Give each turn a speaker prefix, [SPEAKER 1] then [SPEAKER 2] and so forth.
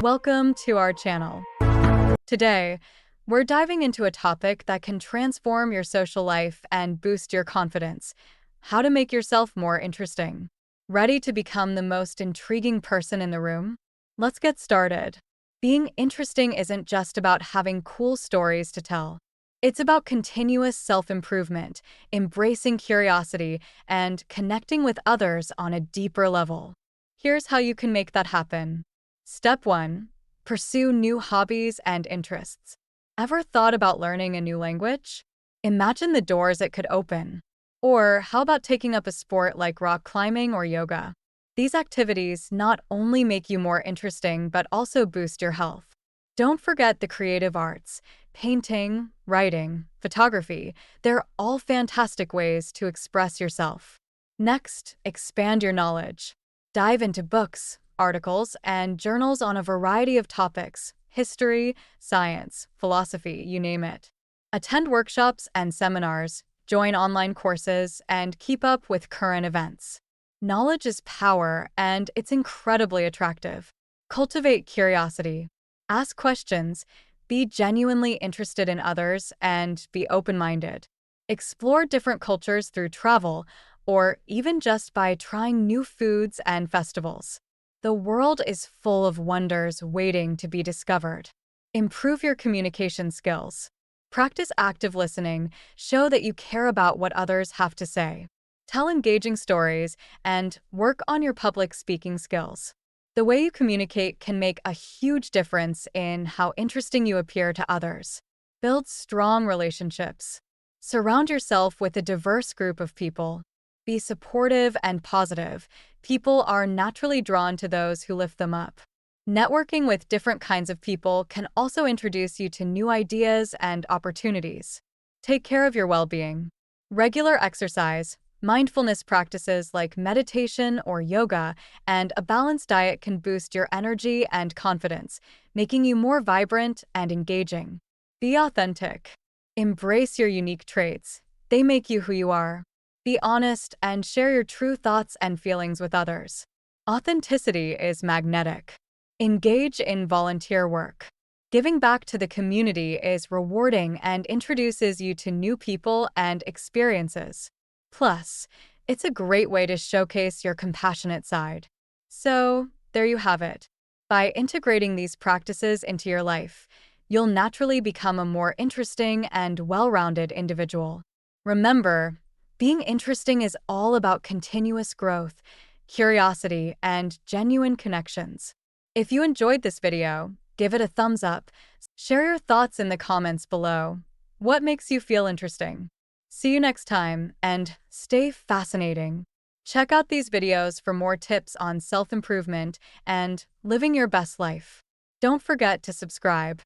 [SPEAKER 1] Welcome to our channel. Today, we're diving into a topic that can transform your social life and boost your confidence: how to make yourself more interesting. Ready to become the most intriguing person in the room? Let's get started. Being interesting isn't just about having cool stories to tell. It's about continuous self-improvement, embracing curiosity, and connecting with others on a deeper level. Here's how you can make that happen. Step 1. Pursue new hobbies and interests. Ever thought about learning a new language? Imagine the doors it could open. Or how about taking up a sport like rock climbing or yoga? These activities not only make you more interesting but also boost your health. Don't forget the creative arts: painting, writing, photography. They're all fantastic ways to express yourself. Next, expand your knowledge. Dive into books, articles, and journals on a variety of topics: history, science, philosophy, you name it. Attend workshops and seminars, join online courses, and keep up with current events. Knowledge is power, and it's incredibly attractive. Cultivate curiosity. Ask questions, be genuinely interested in others, and be open-minded. Explore different cultures through travel, or even just by trying new foods and festivals. The world is full of wonders waiting to be discovered. Improve your communication skills. Practice active listening, show that you care about what others have to say. Tell engaging stories, and work on your public speaking skills. The way you communicate can make a huge difference in how interesting you appear to others. Build strong relationships. Surround yourself with a diverse group of people. Be supportive and positive. People are naturally drawn to those who lift them up. Networking with different kinds of people can also introduce you to new ideas and opportunities. Take care of your well-being. Regular exercise, mindfulness practices like meditation or yoga, and a balanced diet can boost your energy and confidence, making you more vibrant and engaging. Be authentic. Embrace your unique traits. They make you who you are. Be honest and share your true thoughts and feelings with others. Authenticity is magnetic. Engage in volunteer work. Giving back to the community is rewarding and introduces you to new people and experiences. Plus, it's a great way to showcase your compassionate side. So, there you have it. By integrating these practices into your life, you'll naturally become a more interesting and well-rounded individual. Remember, being interesting is all about continuous growth, curiosity, and genuine connections. If you enjoyed this video, give it a thumbs up. Share your thoughts in the comments below. What makes you feel interesting? See you next time, and stay fascinating. Check out these videos for more tips on self-improvement and living your best life. Don't forget to subscribe.